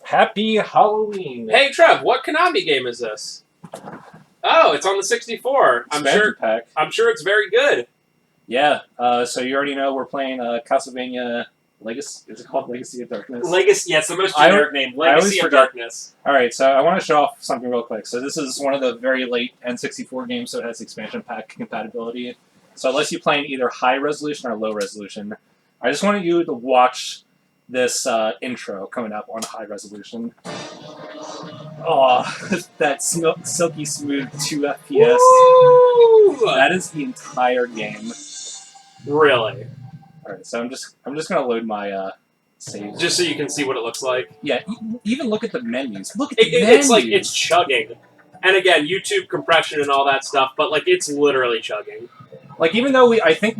Happy Halloween! Hey Trev, what Konami game is this? Oh, it's on the 64. Expansion pack. I'm sure it's very good. Yeah. So you already know we're playing Castlevania Legacy. Is it called Legacy of Darkness? Legacy. Yeah, it's the most generic name. Legacy of Darkness. All right. So I want to show off something real quick. So this is one of the very late N64 games, so it has expansion pack compatibility. So it lets you play in either high resolution or low resolution. I just wanted you to watch this intro coming up on high resolution. Oh, that silky smooth 2 FPS. Woo! That is the entire game. Really? All right, so I'm just gonna load my save. Just so you can see what it looks like. Yeah, even look at the menus. Look at the menus. It's like it's chugging, and again, YouTube compression and all that stuff. But like, it's literally chugging. Like, even though I think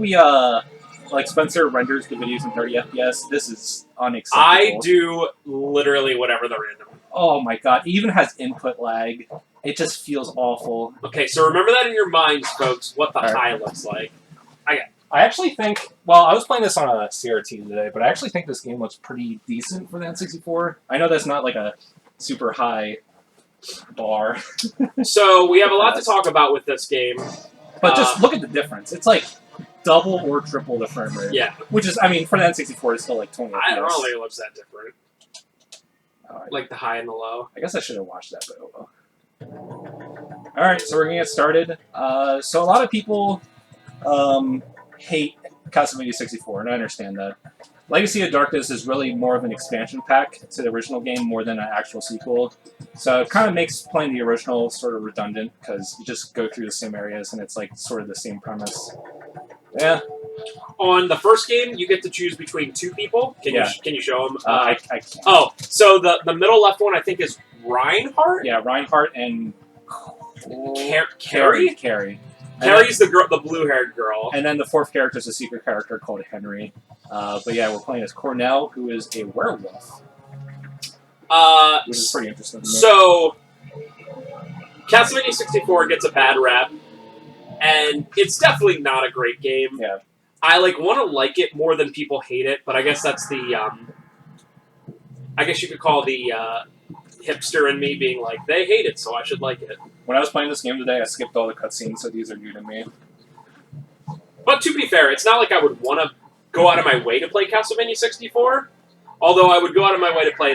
like Spencer renders the videos in 30 FPS, this is unacceptable. I do literally whatever the random. Oh my god, it even has input lag. It just feels awful. Okay, so remember that in your minds, folks, what the high looks like. I actually think, well, I was playing this on a CRT today, but I actually think this game looks pretty decent for the N64. I know that's not like a super high bar. So we have a lot to talk about with this game. But just look at the difference. It's like double or triple the frame rate. Yeah. Which is, I mean, for the N64, it's still like 20 I don't think it looks that different. Right. Like the high and the low. I guess I should have watched that, but oh well. Alright, so we're going to get started. So a lot of people hate Castlevania 64, and I understand that. Legacy of Darkness is really more of an expansion pack to the original game more than an actual sequel. So it kind of makes playing the original sort of redundant, because you just go through the same areas and it's like sort of the same premise. Yeah. On the first game, you get to choose between two people. Can you show them? I can't. Oh, so the middle left one I think is Reinhardt? Yeah, Reinhardt and Carrie? Carrie. Carrie's the girl, the blue-haired girl. And then the fourth character is a secret character called Henry. But yeah, we're playing as Cornell, who is a werewolf. Which is pretty interesting. So, Castlevania 64 gets a bad rap, and it's definitely not a great game. Yeah. I want to like it more than people hate it, but I guess that's the I guess you could call the hipster in me being like, they hate it, so I should like it. When I was playing this game today, I skipped all the cutscenes, so these are new to me. But to be fair, it's not like I would want to go out of my way to play Castlevania 64, although I would go out of my way to play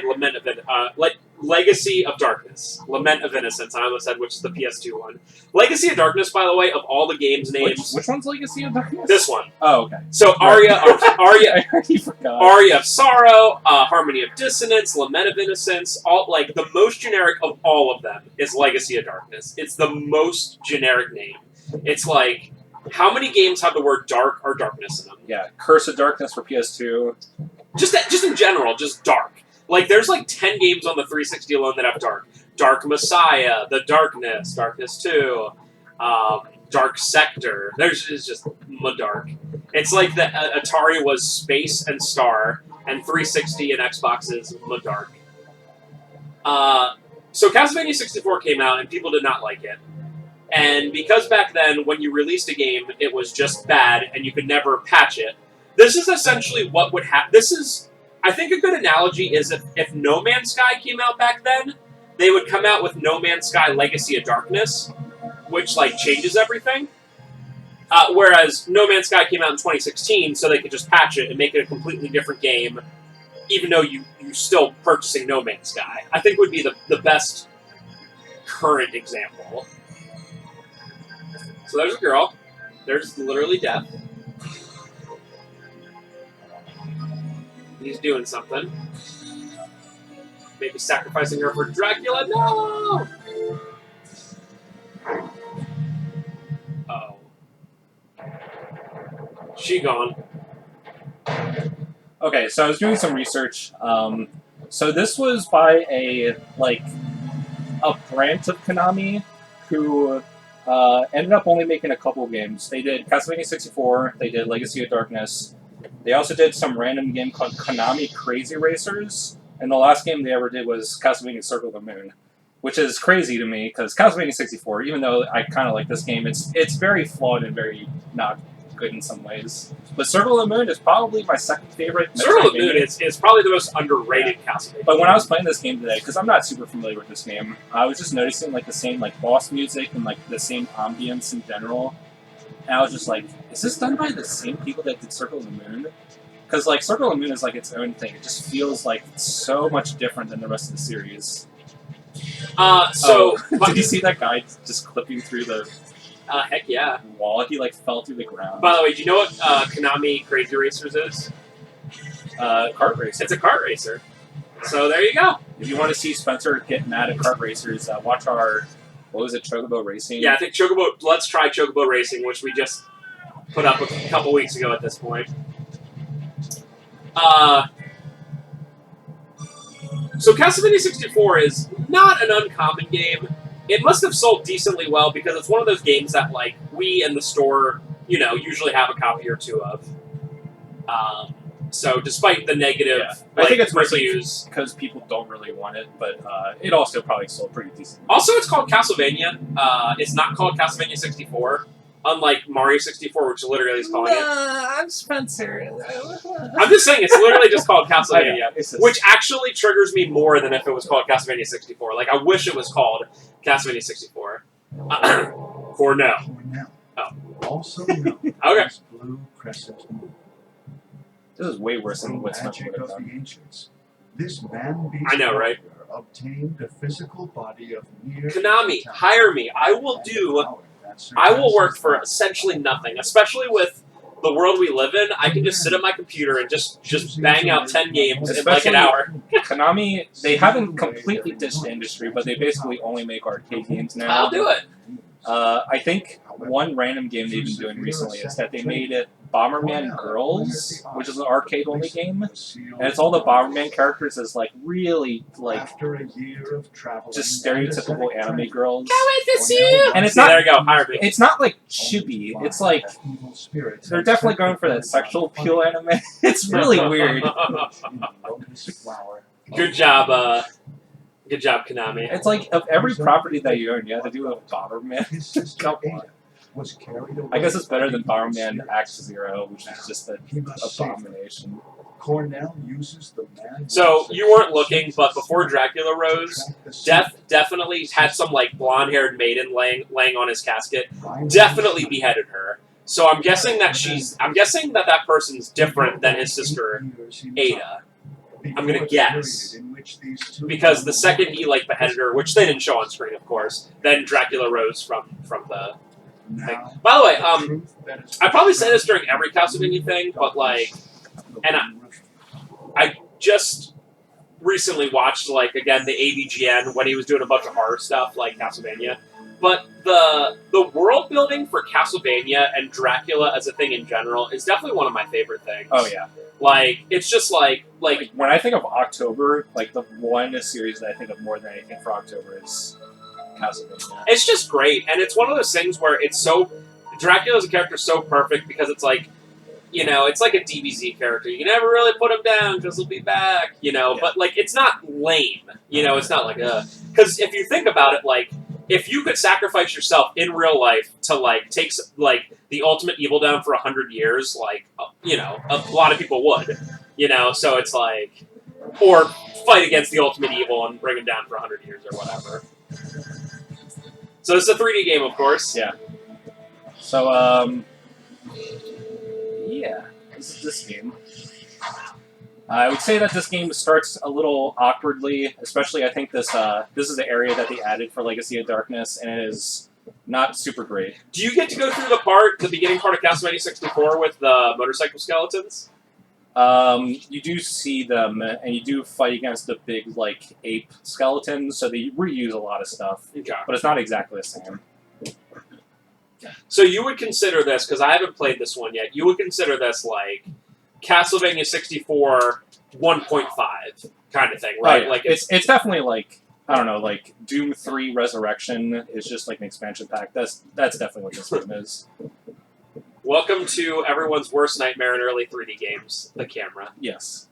Legacy of Darkness. Lament of Innocence, I almost said, which is the PS2 one. Legacy of Darkness, by the way, of all the games names... Which one's Legacy of Darkness? This one. Oh, okay. So I already forgot. Aria of Sorrow, Harmony of Dissonance, Lament of Innocence, all the most generic of all of them is Legacy of Darkness. It's the most generic name. It's like, how many games have the word dark or darkness in them? Yeah, Curse of Darkness for PS2. Just in general, just dark. There's 10 games on the 360 alone that have dark. Dark Messiah, The Darkness, Darkness 2, Dark Sector. It's just dark. It's like the Atari was Space and Star, and 360 and Xbox is dark. So Castlevania 64 came out, and people did not like it. And because back then, when you released a game, it was just bad, and you could never patch it, this is essentially what would happen. This is... I think a good analogy is if No Man's Sky came out back then, they would come out with No Man's Sky Legacy of Darkness, which, changes everything. Whereas No Man's Sky came out in 2016, so they could just patch it and make it a completely different game, even though you're still purchasing No Man's Sky. I think would be the best current example. So there's a girl. There's literally death. He's doing something. Maybe sacrificing her for Dracula. No! Oh. She gone. Okay, so I was doing some research. So this was by a branch of Konami who ended up only making a couple games. They did Castlevania 64, they did Legacy of Darkness. They also did some random game called Konami Crazy Racers, and the last game they ever did was Castlevania Circle of the Moon, which is crazy to me, because Castlevania 64, even though I kind of like this game, it's very flawed and very not good in some ways. But Circle of the Moon is probably my second favorite. Circle of the Moon is probably the most underrated Castlevania. But when I was playing this game today, because I'm not super familiar with this game, I was just noticing like the same like boss music and like the same ambience in general. And I was just like, is this done by the same people that did Circle of the Moon? Because like Circle of the Moon is like its own thing. It just feels like so much different than the rest of the series. Did you see that guy just clipping through the heck yeah. wall? He like fell through the ground. By the way, do you know what Konami Crazy Racers is? Kart racer. It's a kart racer. So there you go. If you want to see Spencer get mad at kart racers, watch our, what was it, Chocobo Racing? Yeah, I think Let's Try Chocobo Racing, which we just put up a couple weeks ago at this point. So Castlevania 64 is not an uncommon game. It must have sold decently well because it's one of those games that, like, we in the store, usually have a copy or two of. So despite the negative, I think it's reviews, because people don't really want it, but it also probably sold pretty decently. Also, it's called Castlevania. It's not called Castlevania 64. Unlike Mario 64, which literally is calling it. I'm Spencer. I'm just saying, it's literally just called Castlevania, just... which actually triggers me more than if it was called Castlevania 64. Like, I wish it was called Castlevania 64. Cornell. Oh. Also known okay. as Blue Crescent Moon. This is way worse than what's magic of the ancients. This man-beast I know, right? Obtained the physical body of near Konami, hire me. I will work for essentially nothing, especially with the world we live in. I can just sit at my computer and just bang out 10 games in like an hour. Konami, they haven't completely ditched the industry, but they basically only make arcade games now. I'll do it. I think one random game they've been doing recently is that they made it Bomberman Girls, which is an arcade-only game, and it's all the Bomberman characters as like really like just stereotypical anime girls. And it's not. There you go. Hire me. It's not like chibi. It's like they're definitely going for that sexual appeal anime. It's really weird. Good job. Good job, Konami. It's like of every property that you own, you have to do a Bomberman. Come on. I guess it's better than Bomberman Act Zero, which is just an abomination. Cornell uses the man. So you weren't looking, but before Dracula rose, Death definitely had some like blonde-haired maiden laying on his casket. Definitely beheaded her. So I'm guessing that person's different than his sister Ada. I'm gonna guess. Because the second he like beheaded her, which they didn't show on screen, of course, then Dracula rose from the thing. By the way, I probably say this during every Castlevania thing, but like, and I just recently watched like again the AVGN when he was doing a bunch of horror stuff like Castlevania. But the world building for Castlevania and Dracula as a thing in general is definitely one of my favorite things. Oh yeah. Like, it's just like when I think of October, like the one series that I think of more than anything for October is Castlevania. It's just great, and it's one of those things where it's so Dracula's a character so perfect because it's like, it's like a DBZ character. You can never really put him down because he'll be back, But like, it's not lame, It's not like because if you think about it, like. If you could sacrifice yourself in real life to like take like the ultimate evil down for 100 years, like a lot of people would, So it's like, or fight against the ultimate evil and bring him down for 100 years or whatever. So it's a 3D game, of course. Yeah. So yeah, this game. I would say that this game starts a little awkwardly, especially I think this is the area that they added for Legacy of Darkness, and it is not super great. Do you get to go through the beginning part of Castlevania 64 with the motorcycle skeletons? You do see them, and you do fight against the big, like, ape skeletons, so they reuse a lot of stuff, okay. But it's not exactly the same. So you would consider this, because I haven't played this one yet, you would consider this, like, Castlevania 64 1.5 kind of thing, right? Oh, yeah. Like it's definitely like, I don't know, like Doom 3 Resurrection is just like an expansion pack. That's definitely what this game is. Welcome to everyone's worst nightmare in early 3D games, the camera. Yes.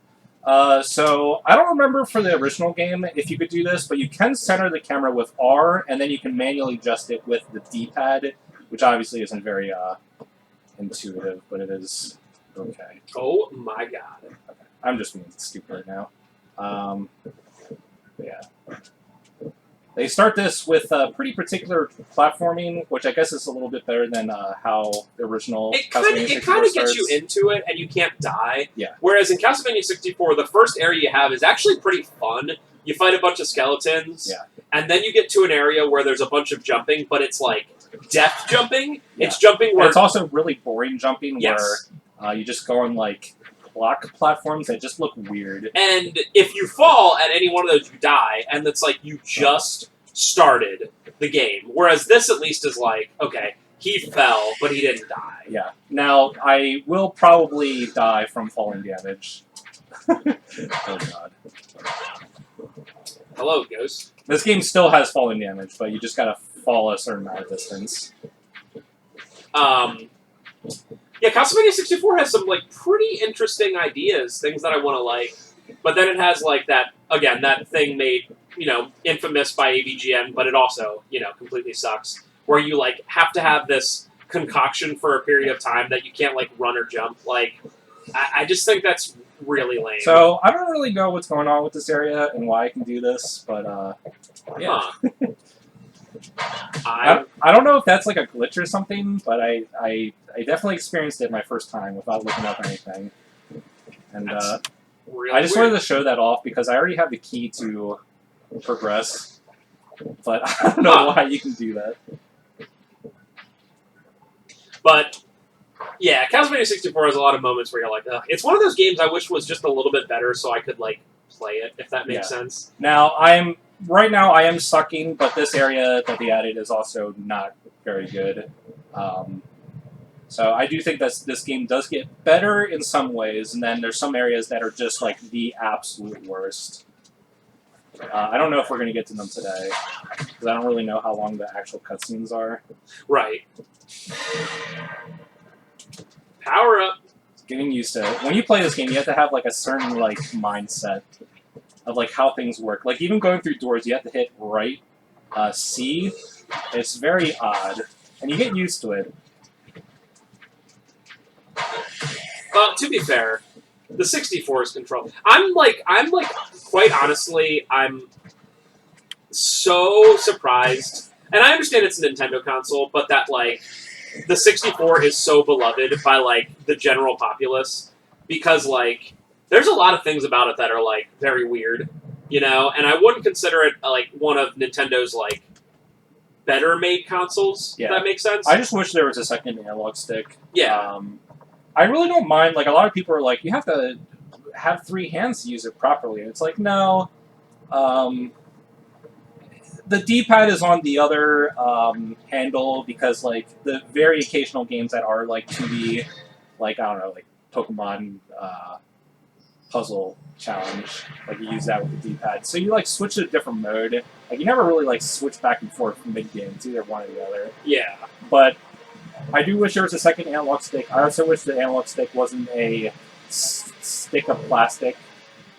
So I don't remember for the original game if you could do this, but you can center the camera with R, and then you can manually adjust it with the D-pad, which obviously isn't very intuitive, but it is okay. Oh my god. I'm just being stupid right now. Yeah. They start this with pretty particular platforming, which I guess is a little bit better than how the original Castlevania 64 It kind of starts. gets you into it, and you can't die. Yeah. Whereas in Castlevania 64, the first area you have is actually pretty fun. You fight a bunch of skeletons, Yeah. and then you get to an area where there's a bunch of jumping, but it's like death jumping. Yeah. It's jumping And where it's also really boring jumping, yes. where you just go on like block platforms that just look weird. And if you fall at any one of those, you die, and it's like you just started the game. Whereas this at least is like, okay, he fell, but he didn't die. Yeah. Now, I will probably die from falling damage. Oh god. Hello, Ghost. This game still has falling damage, but you just gotta fall a certain amount of distance. Yeah, Castlevania 64 has some like pretty interesting ideas, things that I want to like, but then it has like that again, that thing made infamous by AVGN, but it also completely sucks, where you like have to have this concoction for a period of time that you can't like run or jump. Like, I just think that's really lame. So I don't really know what's going on with this area and why I can do this, but yeah. Huh. I don't know if that's like a glitch or something, but I definitely experienced it my first time without looking up anything. And really I just weird. wanted to show that off because I already have the key to progress, but I don't know why you can do that. But yeah, Castlevania 64 has a lot of moments where you're like, ugh. It's one of those games I wish was just a little bit better so I could like play it, if that makes sense. Now right now I am sucking, but this area that they added is also not very good. So I do think that this game does get better in some ways, and then there's some areas that are just like the absolute worst. I don't know if we're going to get to them today, because I don't really know how long the actual cutscenes are. Right. Power up. Getting used to it. When you play this game, you have to have like a certain like mindset of like how things work. Like even going through doors, you have to hit right C. It's very odd, and you get used to it. Well, to be fair, the 64's control. I'm quite honestly, I'm so surprised, and I understand it's a Nintendo console, but that like the 64 is so beloved by like the general populace because like there's a lot of things about it that are like very weird, and I wouldn't consider it like one of Nintendo's like better made consoles. Yeah. If that makes sense. I just wish there was a second analog stick. Yeah. I really don't mind. Like a lot of people are like, you have to have 3 hands to use it properly. And it's like, no. The D-pad is on the other handle because like the very occasional games that are like 2D, like I don't know, like Pokemon Puzzle Challenge, like you use that with the D-pad. So you like switch to a different mode. Like you never really like switch back and forth mid game. It's either one or the other. Yeah. But I do wish there was a second analog stick. I also wish the analog stick wasn't a stick of plastic.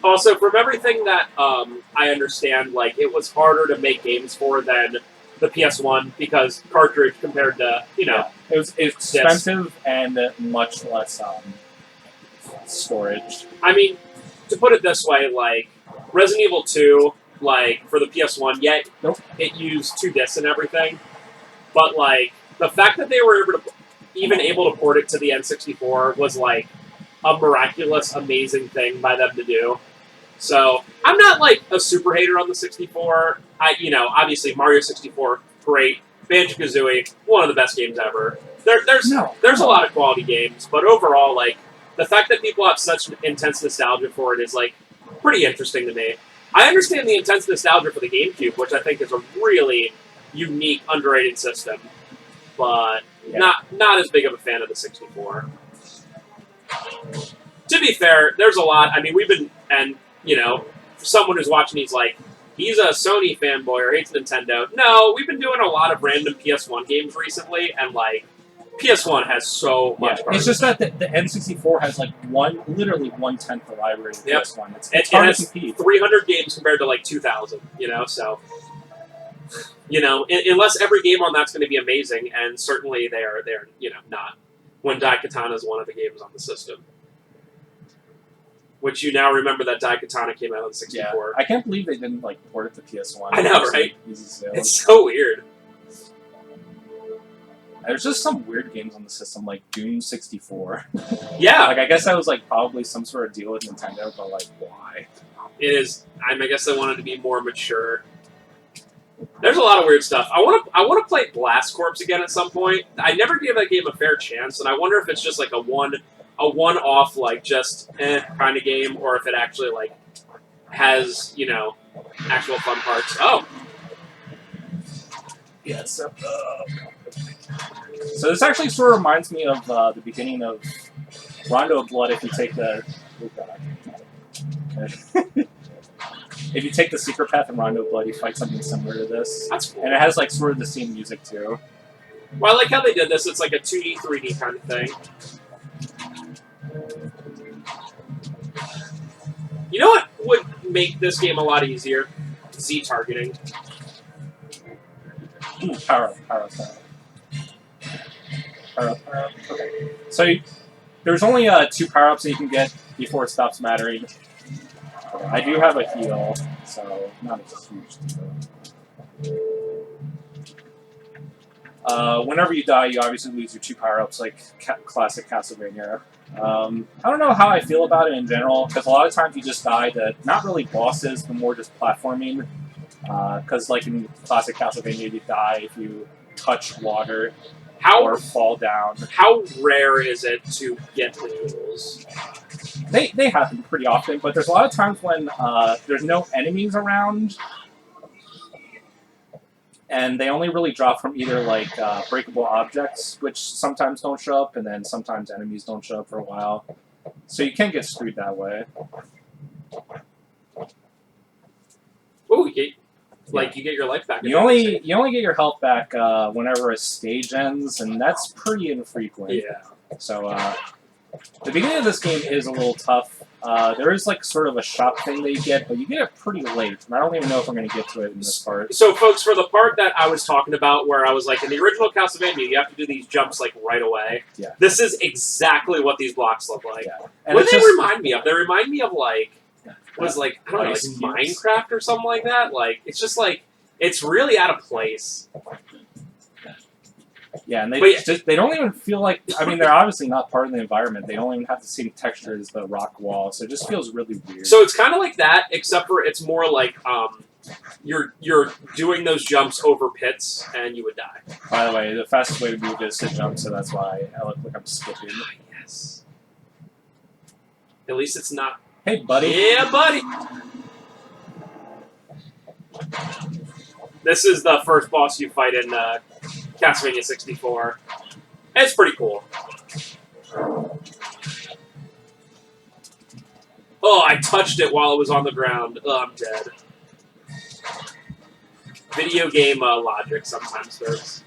Also, from everything that I understand, like it was harder to make games for than the PS1 because cartridge compared to Yeah. It was expensive and much less storage. I mean, to put it this way, like Resident Evil 2, like for the PS1, Nope. it used 2 discs and everything, but like the fact that they were even able to port it to the N64 was like a miraculous, amazing thing by them to do. So I'm not like a super hater on the 64. Obviously Mario 64, great. Banjo-Kazooie, one of the best games ever. There's a lot of quality games, but overall, like the fact that people have such intense nostalgia for it is like pretty interesting to me. I understand the intense nostalgia for the GameCube, which I think is a really unique, underrated system, but not as big of a fan of the 64. To be fair, there's a lot. I mean, for someone who's watching, he's a Sony fanboy or hates Nintendo. No, we've been doing a lot of random PS1 games recently, and like PS1 has so much. It's just that the N64 has like literally 1/10 the library of PS1. It's it hard has to compete. 300 games compared to like 2,000. So unless every game on that's going to be amazing, and certainly they're not. when Daikatana is one of the games on the system. Which you now remember that Daikatana came out on 64. I can't believe they didn't like port it to PS1. I know, right? Easy sales. It's so weird. There's just some weird games on the system, like Doom 64. Yeah, Like, I guess that was like probably some sort of deal with Nintendo, but like, why? it is. I guess they wanted to be more mature. There's a lot of weird stuff. I want to play Blast Corps again at some point. I never gave that game a fair chance, and I wonder if it's just like a one-off, like just kind of game, or if it actually like has actual fun parts. Oh, Yeah. So this actually sort of reminds me of the beginning of Rondo of Blood. If you take the if you take the secret path in Rondo of Blood, you fight something similar to this, that's cool. and it has like sort of the same music too. Well, I like how they did this. It's like a 2D, 3D kind of thing. You know what would make this game a lot easier? Z targeting. Ooh, power up. Okay. So there's only 2 power-ups that you can get before it stops mattering. I do have a heal, so not a huge deal. Whenever you die, you obviously lose your 2 power-ups, like classic Castlevania. I don't know how I feel about it in general, because a lot of times you just die to not really bosses, but more just platforming. Because like in classic Castlevania, you die if you touch water or fall down. How rare is it to get the duels? They happen pretty often, but there's a lot of times when there's no enemies around, and they only really drop from either like breakable objects, which sometimes don't show up, and then sometimes enemies don't show up for a while. So you can get screwed that way. Ooh, you get your life back. You only get your health back whenever a stage ends, and that's pretty infrequent. Yeah. So the beginning of this game is a little tough. There is like sort of a shop thing that you get, but you get it pretty late. And I don't even know if I'm going to get to it in this part. So, folks, for the part that I was talking about, where I was like, in the original Castlevania, you have to do these jumps like right away. Yeah. This is exactly what these blocks look like. Yeah. And What do they just remind me of? They remind me of like. Was like I don't know, like Ice Minecraft or something like that. Like it's just like it's really out of place. Yeah, and they don't even feel like. I mean, they're obviously not part of the environment. They don't even have the same texture as the rock wall, so it just feels really weird. So it's kind of like that, except for it's more like you're doing those jumps over pits and you would die. By the way, the fastest way to move is to jump, so that's why I look like I'm skipping. Yes. At least it's not. Hey, buddy. Yeah, buddy. This is the first boss you fight in Castlevania 64. It's pretty cool. Oh, I touched it while it was on the ground. Oh, I'm dead. Video game logic sometimes hurts.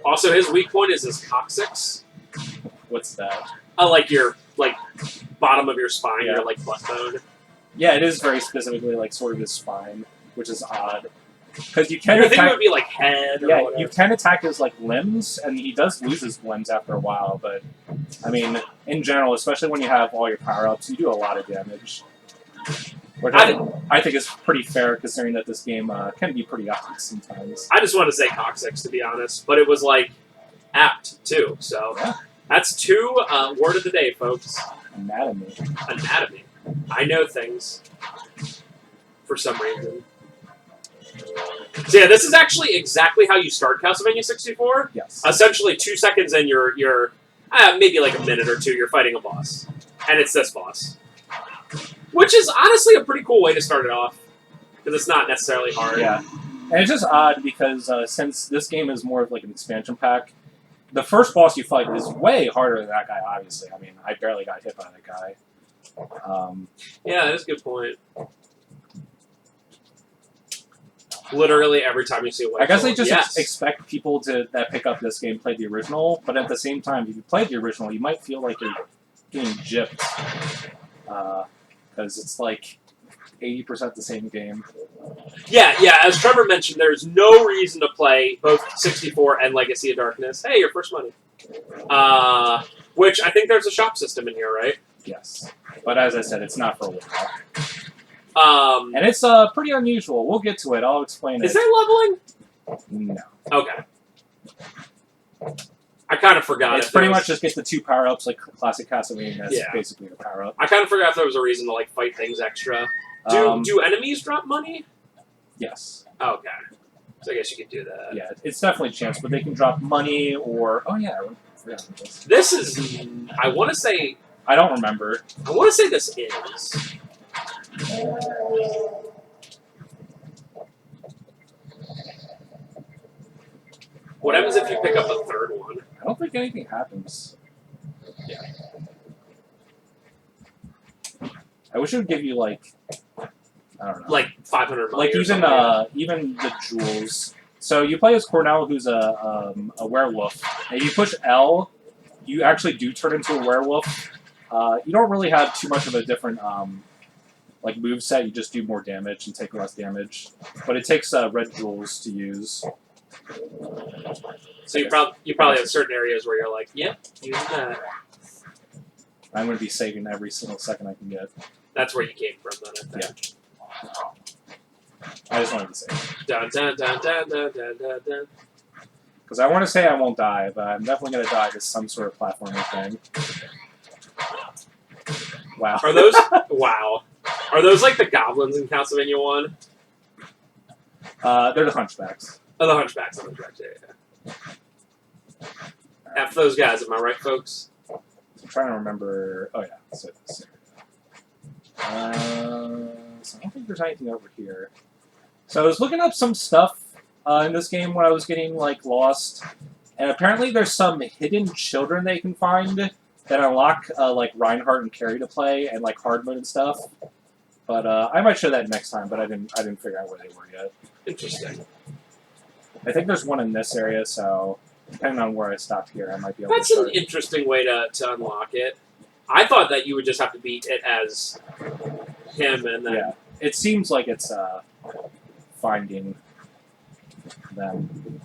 Also, his weak point is his coccyx. What's that? Like your bottom of your spine, Yeah. your like butt bone. Yeah, it is very specifically like sort of his spine, which is odd. Because you can I think it attack. would be like head or Yeah, whatever. you can attack his like limbs, and he does lose his limbs after a while. But I mean, in general, especially when you have all your power-ups, you do a lot of damage. Which I think is pretty fair, considering that this game can be pretty odd sometimes. I just wanted to say coccyx, to be honest, but it was like apt too. So Yeah. that's 2 word of the day, folks. Anatomy. Anatomy. I know things for some reason. So yeah, this is actually exactly how you start Castlevania 64. Yes. Essentially, 2 seconds in, you're maybe like a minute or 2, you're fighting a boss, and it's this boss, which is honestly a pretty cool way to start it off because it's not necessarily hard. Yeah. And it's just odd because since this game is more of like an expansion pack, the first boss you fight is way harder than that guy, obviously. I mean, I barely got hit by that guy. Yeah, that's a good point. Literally every time you see a white I guess they sword. just expect people that pick up this game play the original, but at the same time, if you play the original, you might feel like you're getting gypped. Because it's like, 80% the same game. Yeah, as Trevor mentioned, there's no reason to play both 64 and Legacy of Darkness. Hey, your first money. Which I think there's a shop system in here, right? Yes. But as I said, it's not for a while. And it's pretty unusual. We'll get to it. I'll explain it. Is there leveling? No. Okay. I kind of forgot. It's pretty much just get the 2 power-ups like classic Castlevania. That's Yeah. basically the power-up. I kind of forgot if there was a reason to like fight things extra. Do enemies drop money? Yes. Okay. So I guess you could do that. Yeah, it's definitely a chance, but they can drop money or... Oh, yeah. I forgot about this. This is... I want to say... I don't remember. I want to say this is... What happens if you pick up a third one? I don't think anything happens. Yeah. I wish it would give you, like... I don't know. Like 500 money Like, or even something. even the jewels. So you play as Cornell, who's a werewolf. And if you push L, you actually do turn into a werewolf. You don't really have too much of a different like moveset. You just do more damage and take less damage. But it takes red jewels to use. So you probably have certain areas where you're like, yep, use that. I'm going to be saving every single second I can get. That's where you came from, then, I think. Yeah. I just wanted to say Dun, dun, dun, dun, dun, dun, dun, dun. because I want to say I won't die, but I'm definitely going to die to some sort of platforming thing. Wow. Are those... wow. Are those like the goblins in Castlevania 1? They're the hunchbacks. Oh, the hunchbacks. Yeah. After those guys, am I right, folks? I'm trying to remember. Oh, yeah. So I don't think there's anything over here. So I was looking up some stuff in this game when I was getting like lost, and apparently there's some hidden children they can find that unlock like Reinhardt and Carrie to play and like hard mode and stuff. But I might show that next time. But I didn't figure out where they were yet. Interesting. I think there's one in this area, so depending on where I stopped here, I might be able That's to an start. interesting way to unlock it. I thought that you would just have to beat it as him and then... Yeah, it seems like it's finding them.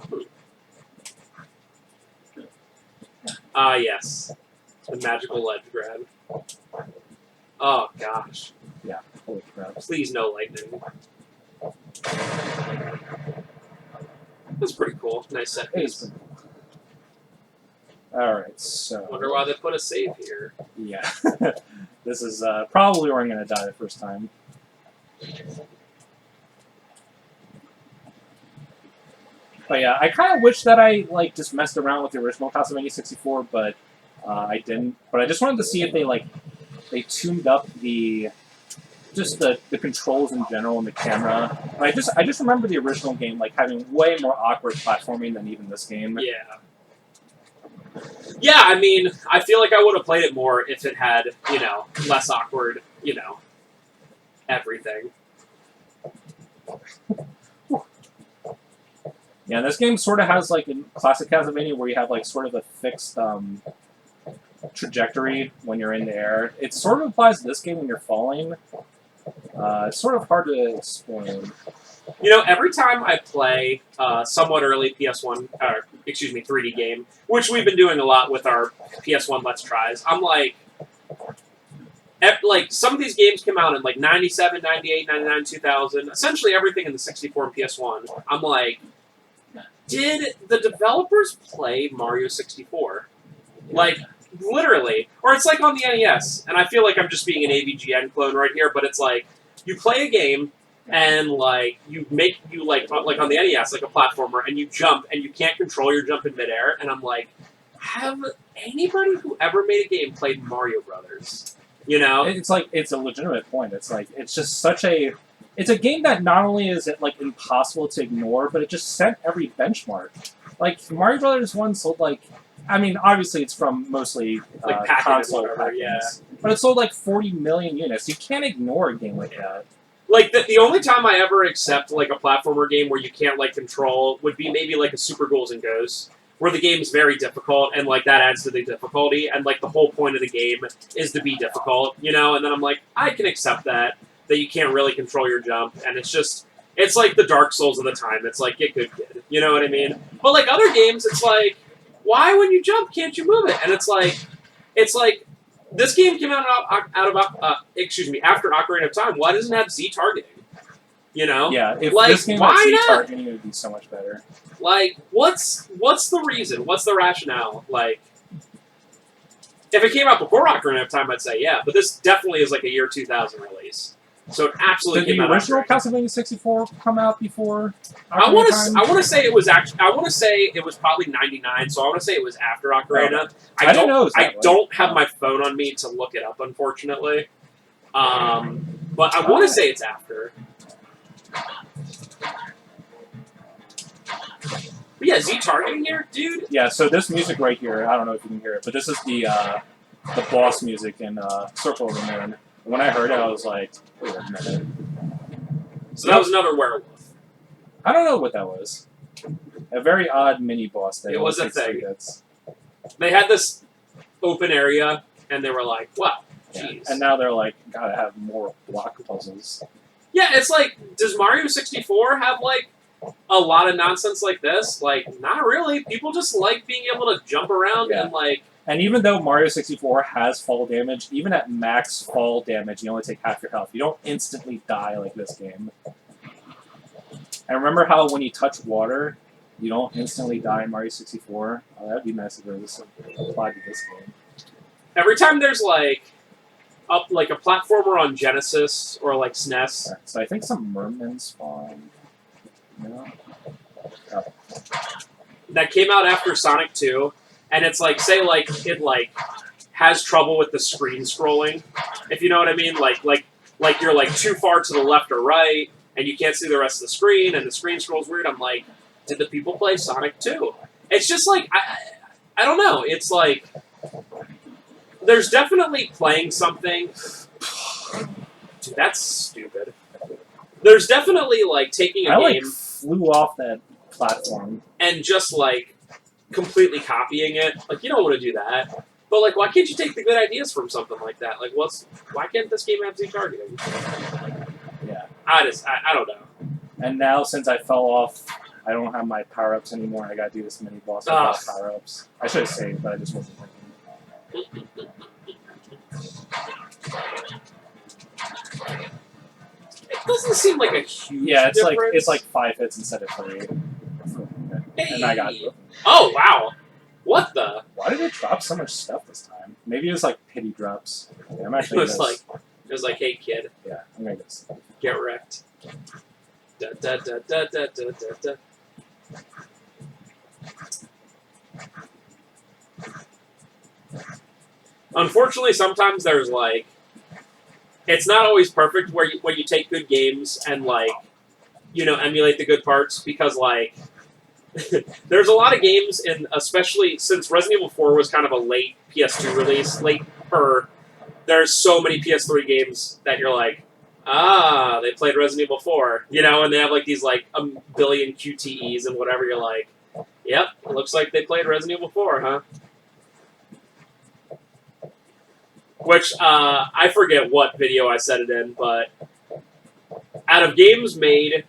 Ah, yes. The magical ledge grab. Oh, gosh. Holy crap. Please no lightning. That's pretty cool. Nice set It is piece. pretty cool. Alright, so... Wonder why they put a save here. Yeah. This is probably where I'm going to die the first time. But yeah, I kind of wish that I like just messed around with the original Castlevania 64, but I didn't. But I just wanted to see if they tuned up the controls in general and the camera. And I just remember the original game like having way more awkward platforming than even this game. Yeah. Yeah, I mean, I feel like I would have played it more if it had, less awkward, everything. Yeah, this game sort of has like in classic Castlevania where you have like sort of a fixed trajectory when you're in the air. It sort of applies to this game when you're falling. It's sort of hard to explain. Every time I play somewhat early PS1, 3D game, which we've been doing a lot with our PS1 Let's Tries, I'm like, some of these games came out in like 97, 98, 99, 2000, essentially everything in the 64 and PS1. I'm like, did the developers play Mario 64? Like, literally. Or it's like on the NES, and I feel like I'm just being an AVGN clone right here, but it's like, you play a game, and like on the NES, like a platformer, and you jump, and you can't control your jump in midair, and I'm like, have anybody who ever made a game played Mario Brothers? It's like it's a legitimate point. It's like it's just such a it's a game that not only is it like impossible to ignore, but it just set every benchmark. Like Mario Brothers 1 sold like, I mean, obviously it's from mostly Like console whatever, packings, yeah. but it sold like 40 million units. You can't ignore a game like that. Like, the only time I ever accept, like, a platformer game where you can't, like, control would be maybe, like, a Super Ghouls and Ghosts, where the game's very difficult, and, like, that adds to the difficulty, and, like, the whole point of the game is to be difficult, and then I'm like, I can accept that. that you can't really control your jump, and it's like the Dark Souls of the time. It's like, get good, kid. You know what I mean? But like other games, it's like, why when you jump can't you move it? And it's like this game came out after Ocarina of Time. Why doesn't it have Z targeting? You know? Yeah, if like, this game why had Z not? targeting, it would be so much better. Like, what's the reason? What's the rationale? Like, if it came out before Ocarina of Time, I'd say yeah, but this definitely is like a year 2000 release. So it absolutely Did came the out original after. Castlevania 64 come out before I Ocarina want of to. Time? I want to say it was actually. I want to say it was probably 99. So I want to say it was after Ocarina. I didn't know it was that I way. don't have my phone on me to look it up, unfortunately. But I want to say it's after. But yeah, Z targeting here, dude. Yeah, so this music right here, I don't know if you can hear it, but this is the boss music in Circle of the Moon. When I heard it, I was like, wait a minute. So that was another werewolf. I don't know what that was. A very odd mini boss that It was a takes 3 thing. hits. They had this open area, and they were like, wow, Yeah. jeez. And now they're like, gotta have more block puzzles. Yeah, it's like, does Mario 64 have, like, a lot of nonsense like this? Like, not really. People just like being able to jump around Yeah. and, like... And even though Mario 64 has fall damage, even at max fall damage, you only take half your health. You don't instantly die like this game. And remember how when you touch water, you don't instantly die in Mario 64? Oh, that'd be nice if it was applied to this game. Every time there's, like a platformer on Genesis or, like, SNES... So I think some mermen spawn. No? Oh. that came out after Sonic 2, and it's like, say, like, it, like, has trouble with the screen scrolling, if you know what I mean? Like you're, like, too far to the left or right, and you can't see the rest of the screen, and the screen scrolls weird. I'm like, did the people play Sonic 2? It's just, like, I don't know. It's, like, there's definitely playing something. Dude, that's stupid. There's definitely, like, taking a I game... flew off that platform. And just, like, completely copying it. Like, you don't want to do that. But, like, why can't you take the good ideas from something like that? Like, why can't this game have Z targeting? Yeah. I don't know. And now, since I fell off, I don't have my power-ups anymore. I gotta do this mini boss without power-ups. I should have saved, but I just wasn't thinking. It doesn't seem like a huge Yeah, it's difference. like 5 hits instead of 3. And I got it. Oh, wow. What the? Why did it drop so much stuff this time? Maybe it was like pity drops. Yeah, I'm It actually was like, hey, kid, yeah, I'm gonna guess. get wrecked. Da, da, da, da, da, da, da, da. Unfortunately, sometimes there's, like, it's not always perfect when you take good games and, like, you know, emulate the good parts, because, like, there's a lot of games, and especially since Resident Evil 4 was kind of a late PS2 release, there's so many PS3 games that you're like, they played Resident Evil 4, you know, and they have, like, these, like, a billion QTEs and whatever, you're like, yep, it looks like they played Resident Evil 4, huh? Which, I forget what video I said it in, but out of games made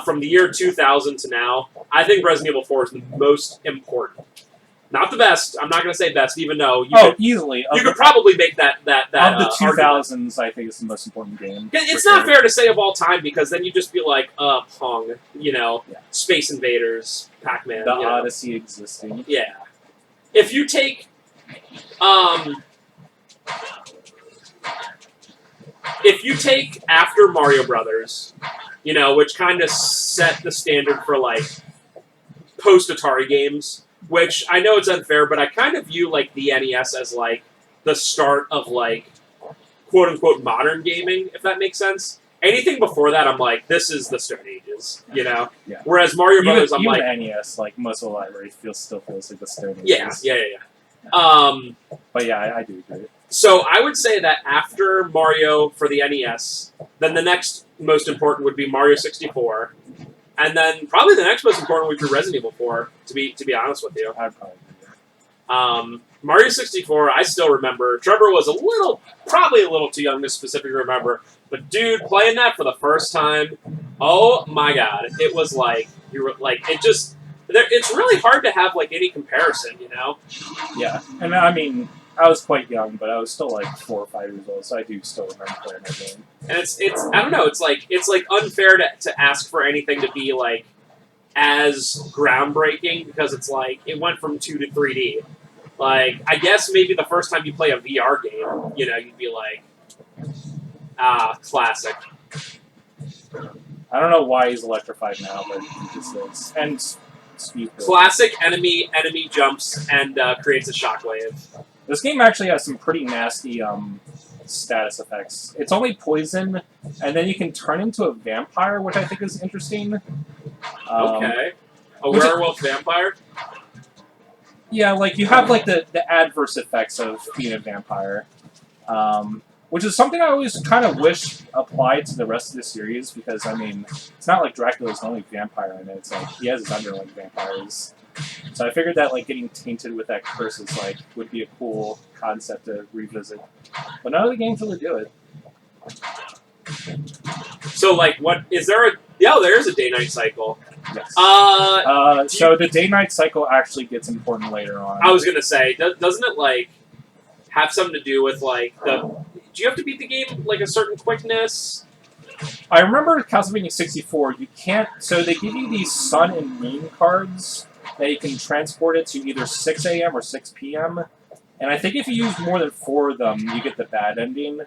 from the year 2000 to now, I think Resident Evil 4 is the most important. Not the best. I'm not going to say best, even though easily. You could probably make that of the 2000s, I think it's the most important game. It's not fair to say of all time, because then you just be like, Pong, you know, Space Invaders, Pac-Man. The Odyssey existing. Yeah. If you take, after Mario Brothers, you know, which kind of set the standard for, like, post-Atari games, which I know it's unfair, but I kind of view, like, the NES as, like, the start of, like, quote-unquote modern gaming, if that makes sense. Anything before that, I'm like, this is the Stone Ages, you know? Yeah. Whereas Mario Brothers, I'm even like... NES, like, most of the library still feels like the Stone Ages. Yeah. But yeah, I do agree. So I would say that after Mario for the NES, then the next most important would be Mario 64, and then probably the next most important would be Resident Evil 4. To be honest with you, I'd probably agree. Mario 64, I still remember. Trevor was probably a little too young to specifically remember, But dude, playing that for the first time, oh my god, it was like you were like it just. It's really hard to have like any comparison, you know. Yeah, and I mean, I was quite young, but I was still like 4 or 5 years old, so I do still remember playing that game. And it's I don't know, it's like unfair to ask for anything to be like as groundbreaking because it's like it went from 2 to 3D. Like I guess maybe the first time you play a VR game, you know, you'd be like, classic. I don't know why he's electrified now, but he just is. And speed. Classic enemy jumps and creates a shockwave. This game actually has some pretty nasty status effects. It's only poison, and then you can turn into a vampire, which I think is interesting. Okay. A werewolf vampire? Yeah, like you have like the adverse effects of being a vampire. Which is something I always kind of wish applied to the rest of the series, because, I mean, it's not like Dracula's the only vampire in it. It's like, he has his underling vampires. So I figured that, like, getting tainted with that curse is, like, would be a cool concept to revisit. But none of the games really do it. So, like, what, is there a, yeah, there is a day-night cycle. Yes. So the day-night cycle actually gets important later on. I was gonna say, doesn't it, like, have something to do with, like, do you have to beat the game like a certain quickness? I remember Castlevania 64, you can't... So they give you these sun and moon cards that you can transport it to either 6 a.m. or 6 p.m. And I think if you use more than 4 of them, you get the bad ending.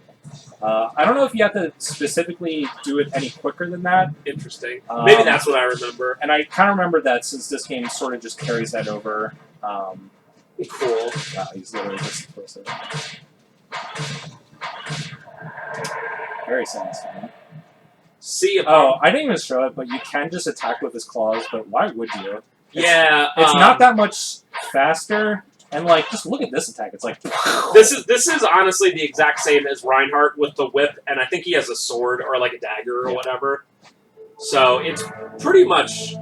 I don't know if you have to specifically do it any quicker than that. Interesting. Maybe that's what I remember. And I kind of remember that since this game sort of just carries that over. Cool. Wow, he's literally just explosive. Very satisfying. See, I didn't even show it, but you can just attack with his claws, but why would you? It's not that much faster, and like, just look at this attack. It's like... This is honestly the exact same as Reinhardt with the whip, and I think he has a sword or like a dagger or whatever. So it's pretty much...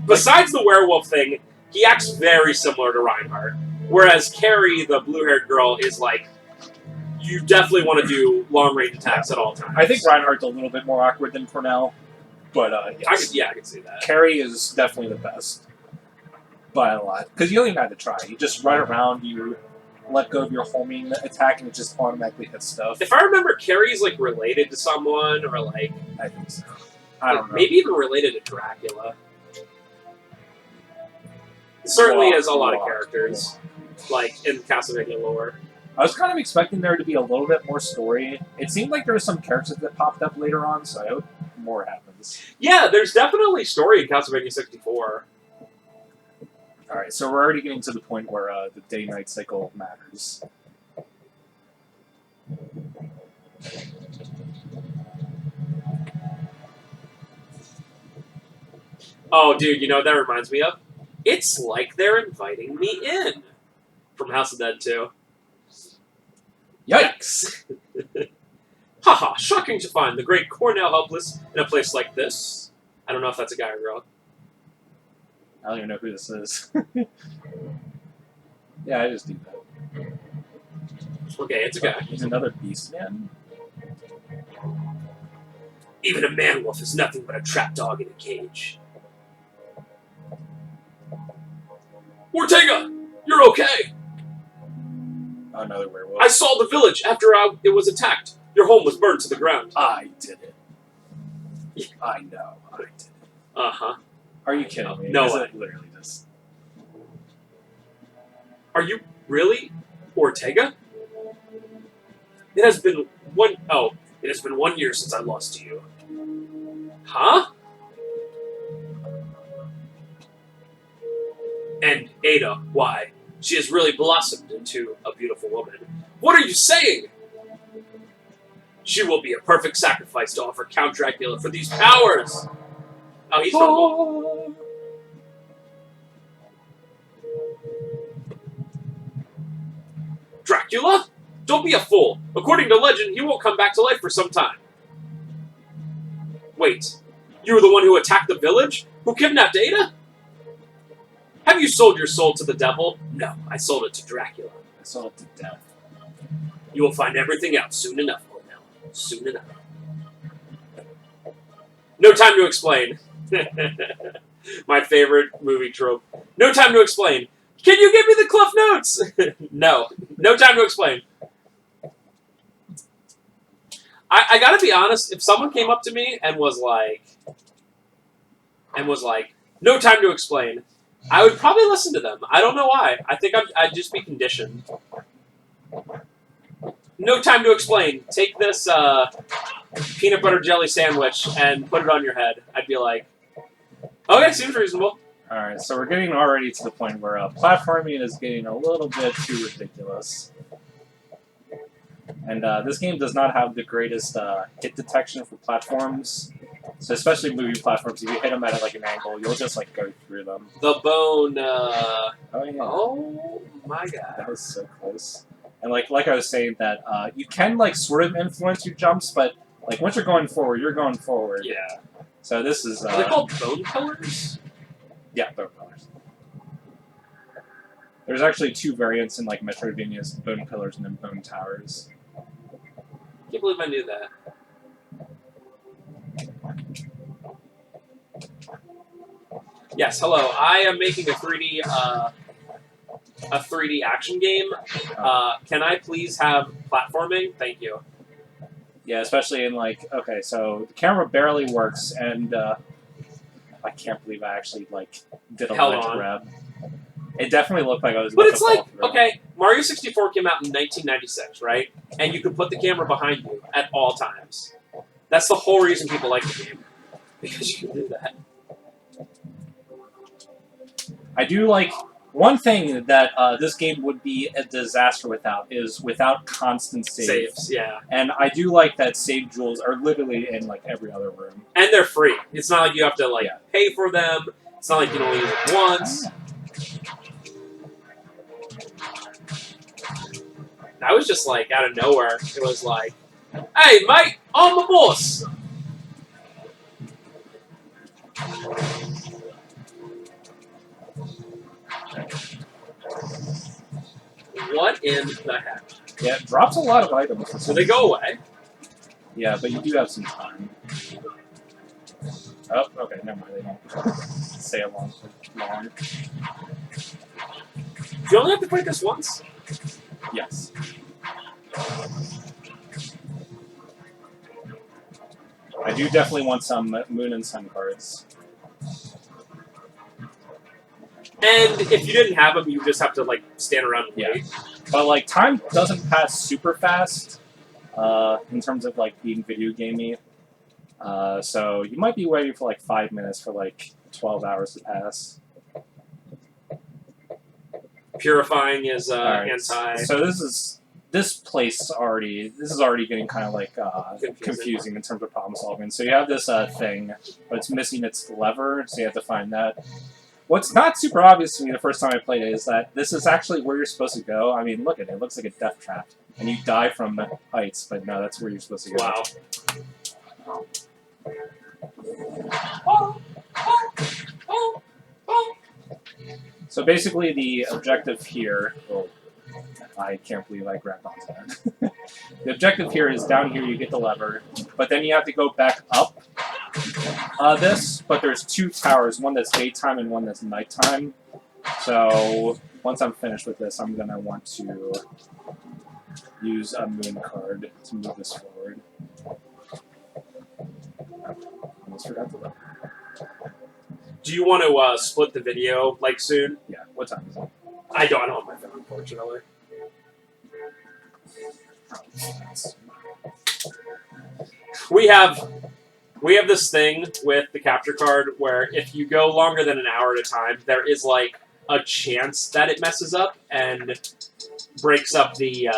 Besides the werewolf thing, he acts very similar to Reinhardt. Whereas Carrie, the blue-haired girl, is like... You definitely want to do long-range attacks at all times. I think Reinhardt's a little bit more awkward than Cornell, but yes. I can see that. Carrie is definitely the best by a lot, because you don't even have to try. You just run around, you let go of your homing attack, and it just automatically hits stuff. If I remember, Carrie's like related to someone, or like I think so. I don't know. Maybe even related to Dracula. Certainly has a lot of characters, like in Castlevania lore. I was kind of expecting there to be a little bit more story. It seemed like there were some characters that popped up later on, so I hope more happens. Yeah, there's definitely story in Castlevania 64. Alright, so we're already getting to the point where the day-night cycle matters. Oh, dude, you know what that reminds me of? It's like they're inviting me in from House of Dead 2. Yikes! Haha, shocking to find the great Cornell helpless in a place like this. I don't know if that's a guy or girl. I don't even know who this is. Yeah, I just do that. Okay, it's a guy. He's another beast man. Even a man-wolf is nothing but a trap dog in a cage. Ortega! You're okay! Another werewolf. I saw the village after it was attacked. Your home was burned to the ground. I did it. I know, I did it. Uh-huh. Are you kidding me? No Is way. it literally just... Are you really Ortega? It has been 1 year since I lost to you. Huh? And Ada, why? She has really blossomed into a beautiful woman. What are you saying? She will be a perfect sacrifice to offer Count Dracula for these powers. Oh, he's normal. Dracula? Don't be a fool. According to legend, he won't come back to life for some time. Wait, you were the one who attacked the village? Who kidnapped Ada? Have you sold your soul to the devil? No, I sold it to Dracula. I saw it to death. You will find everything out soon enough, Cornell. Soon enough. No time to explain. My favorite movie trope. No time to explain. Can you give me the Cliff Notes? No. No time to explain. I gotta be honest, if someone came up to me and was like, no time to explain, I would probably listen to them. I don't know why. I think I'd just be conditioned. No time to explain. Take this peanut butter jelly sandwich and put it on your head. I'd be like, okay, seems reasonable. Alright, so we're getting already to the point where platforming is getting a little bit too ridiculous. And this game does not have the greatest hit detection for platforms. So especially moving platforms, if you hit them at like an angle, you'll just like go through them. The bone, Oh yeah. oh my god. That was so close. And like I was saying that you can like sort of influence your jumps, but like once you're going forward, you're going forward. Yeah. So this is Are they called bone pillars? yeah, bone pillars. There's actually two variants in like Metroidvania's: bone pillars and then bone towers. Can't believe I knew that. Yes, hello. I am making a 3D action game. Can I please have platforming? Thank you. Yeah, especially in like okay, so the camera barely works, and I can't believe I actually like did a Held ledge on. grab. It definitely looked like I was. But about it's to fall like, through. okay, Mario 64 came out in 1996, right? And you could put the camera behind you at all times. That's the whole reason people like the game. Because you can do that. I do like one thing that this game would be a disaster without is without constant Saves, yeah. And I do like that save jewels are literally in like every other room. And they're free. It's not like you have to like Yeah. pay for them. It's not like you can only use it once. That was just like out of nowhere. It was like, hey mate, I'm the boss. What in the heck? Yeah, it drops a lot of items. So they go away. Yeah, but you do have some time. Oh, okay, never mind. They don't stay along for long. You only have to fight this once. Yes. I do definitely want some Moon and Sun cards. And if you didn't have them, you would just have to like stand around and wait. But like time doesn't pass super fast in terms of like being video gamey. So you might be waiting for like 5 minutes for like 12 hours to pass. Purifying is Alright, anti. So this place is already getting kind of like confusing in terms of problem solving. So you have this thing, but it's missing its lever, so you have to find that. What's not super obvious to me the first time I played it is that this is actually where you're supposed to go. I mean, look at it. It looks like a death trap. And you die from heights, but no, that's where you're supposed to go. Wow. So basically the objective here... Oh, I can't believe I grabbed onto that. The objective here is down here you get the lever, but then you have to go back up this, but there's two towers, one that's daytime and one that's nighttime. So once I'm finished with this, I'm going to want to use a moon card to move this forward. Oh, almost forgot the lever. Do you want to split the video like soon? Yeah, what time is it? I don't have my phone, unfortunately. We have this thing with the capture card where if you go longer than an hour at a time, there is like a chance that it messes up and breaks up the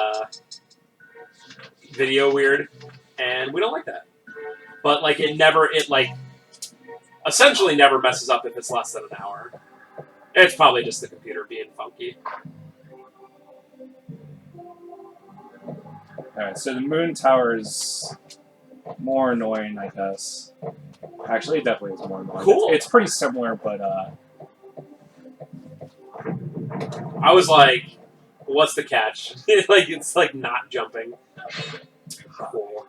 video weird, and we don't like that. But like it essentially never messes up if it's less than an hour. It's probably just the computer being funky. Alright, so the moon tower is more annoying, I guess. Actually, it definitely is more annoying. Cool. It's pretty similar, but I was like, what's the catch? Like, it's like not jumping. Cool.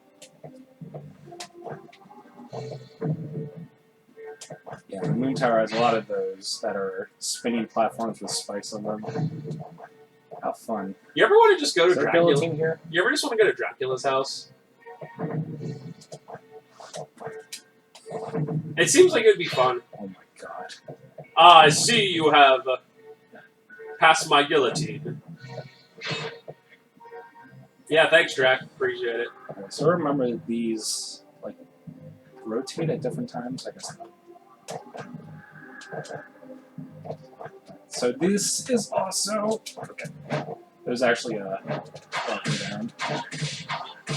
Yeah, the Moon Tower has a lot of those that are spinning platforms with spikes on them. How fun. You ever want to just go to Is there a Dracula? guillotine here? You ever just want to go to Dracula's house? It seems like it would be fun. Oh my god. Ah, I see you have passed my guillotine. Yeah, thanks, Drac. Appreciate it. Okay, so remember that these like rotate at different times? I guess not. So this is also okay. There's actually a walking down.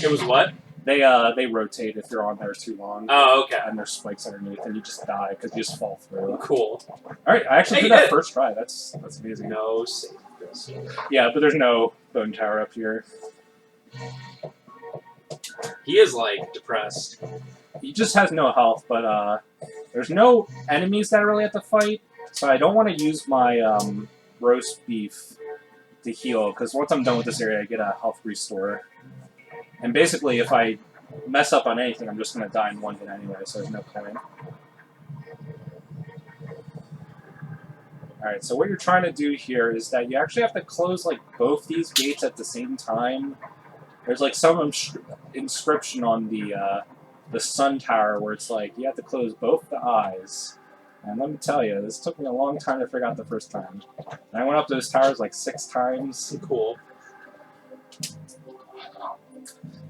It was what? They rotate if you're on there too long. Oh, okay. And there's spikes underneath, and you just die because you just fall through. Cool. All right, I actually Hey, did that you did. first try. That's amazing. No, save this. Yeah, but there's no bone tower up here. He is like depressed. He just has no health, but there's no enemies that I really have to fight, so I don't want to use my roast beef to heal, because once I'm done with this area, I get a health restore. And basically, if I mess up on anything, I'm just going to die in one hit anyway, so there's no point. Alright, so what you're trying to do here is that you actually have to close like both these gates at the same time. There's like some inscription on the sun tower where it's like you have to close both the eyes. And let me tell you, this took me a long time to figure out the first time. And I went up those towers like 6 times. Cool.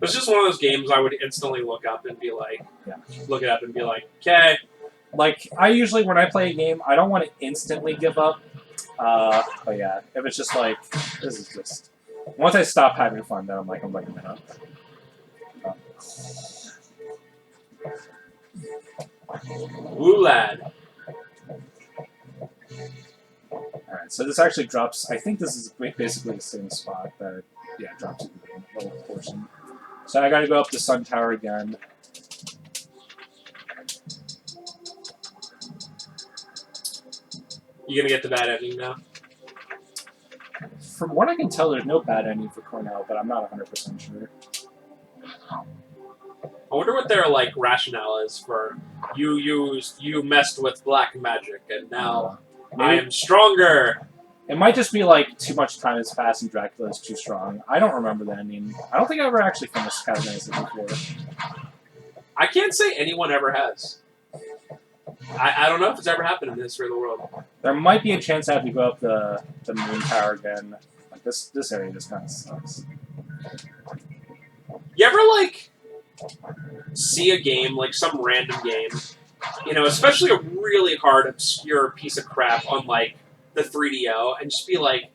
It's just one of those games I would instantly look up and be like, look it up and be like, okay. Like, I usually, when I play a game, I don't want to instantly give up. But yeah, if it's just like, this is just... Once I stop having fun, then I'm like, I'm liking it up. Woo lad. Alright, so this actually drops... I think this is basically the same spot that, yeah, it drops in the little portion. So I gotta go up the sun tower again. You gonna get the bad ending now? From what I can tell, there's no bad ending for Cornell, but I'm not 100% sure. I wonder what their like rationale is for you messed with black magic and now I am stronger. It might just be like too much time has passed and Dracula is too strong. I don't remember the ending. I don't think I ever actually finished Castlevania 64. I can't say anyone ever has. I don't know if it's ever happened in the history of the world. There might be a chance I have to go up the moon tower again. Like this area just kind of sucks. You ever like see a game, like some random game, you know, especially a really hard, obscure piece of crap on like the 3DO, and just be like,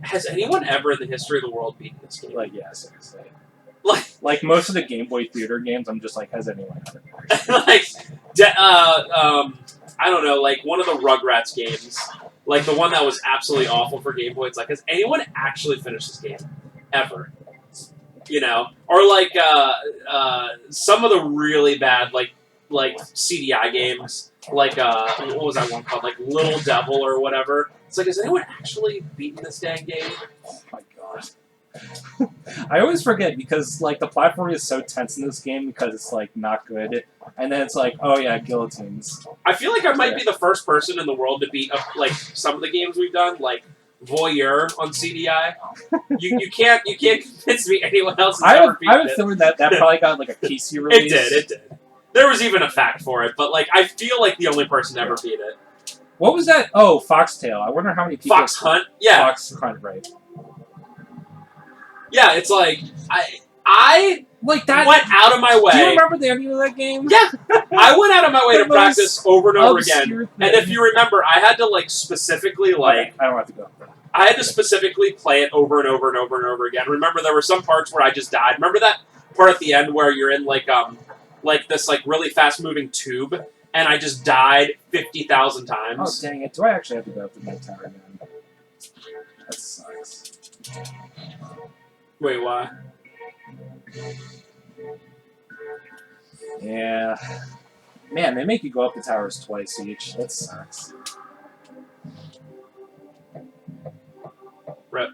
has anyone ever in the history of the world beaten this game? Like, yeah, seriously. Like most of the Game Boy Theater games, I'm just like, has anyone had it? like, I don't know, like one of the Rugrats games, like the one that was absolutely awful for Game Boy. It's like, has anyone actually finished this game ever? You know, or like some of the really bad like CDI games, like what was that one called, like Little Devil or whatever. It's like, has anyone actually beaten this dang game? Oh my god. I always forget because like the platform is so tense in this game because it's like not good, and then it's like, oh yeah, guillotines. I feel like I might be the first person in the world to beat up like some of the games we've done, like Voyeur on CDI. You can't convince me anyone else has ever beaten it. I have a feeling that probably got like a PC release. It did. There was even a fact for it, but like I feel like the only person ever beat it. What was that? Oh, Foxtail. I wonder how many people. Fox Hunt? Yeah. Fox Hunt, right. Yeah, it's like I like that went out of my way. Do you remember the ending of that game? Yeah. I went out of my way to practice over and over again. Thing. And if you remember, I had to like specifically like I don't have to go. I had to specifically play it over and over and over and over again. Remember, there were some parts where I just died. Remember that part at the end where you're in like this like really fast moving tube, and I just died 50,000 times. Oh dang it! Do I actually have to go up the night tower again? That sucks. Wait, why? Yeah. Man, they make you go up the towers twice each. That sucks. Rip.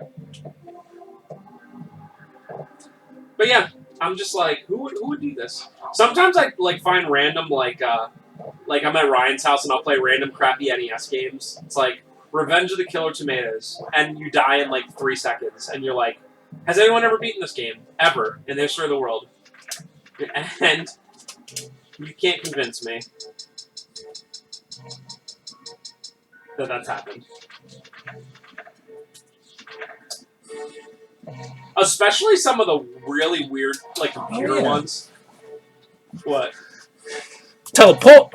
But yeah, I'm just like, who would do this? Sometimes I like find random like I'm at Ryan's house and I'll play random crappy NES games. It's like Revenge of the Killer Tomatoes, and you die in like 3 seconds, and you're like, has anyone ever beaten this game ever in the history of the world? And you can't convince me that that's happened. Especially some of the really weird, like, computer ones. What? Teleport!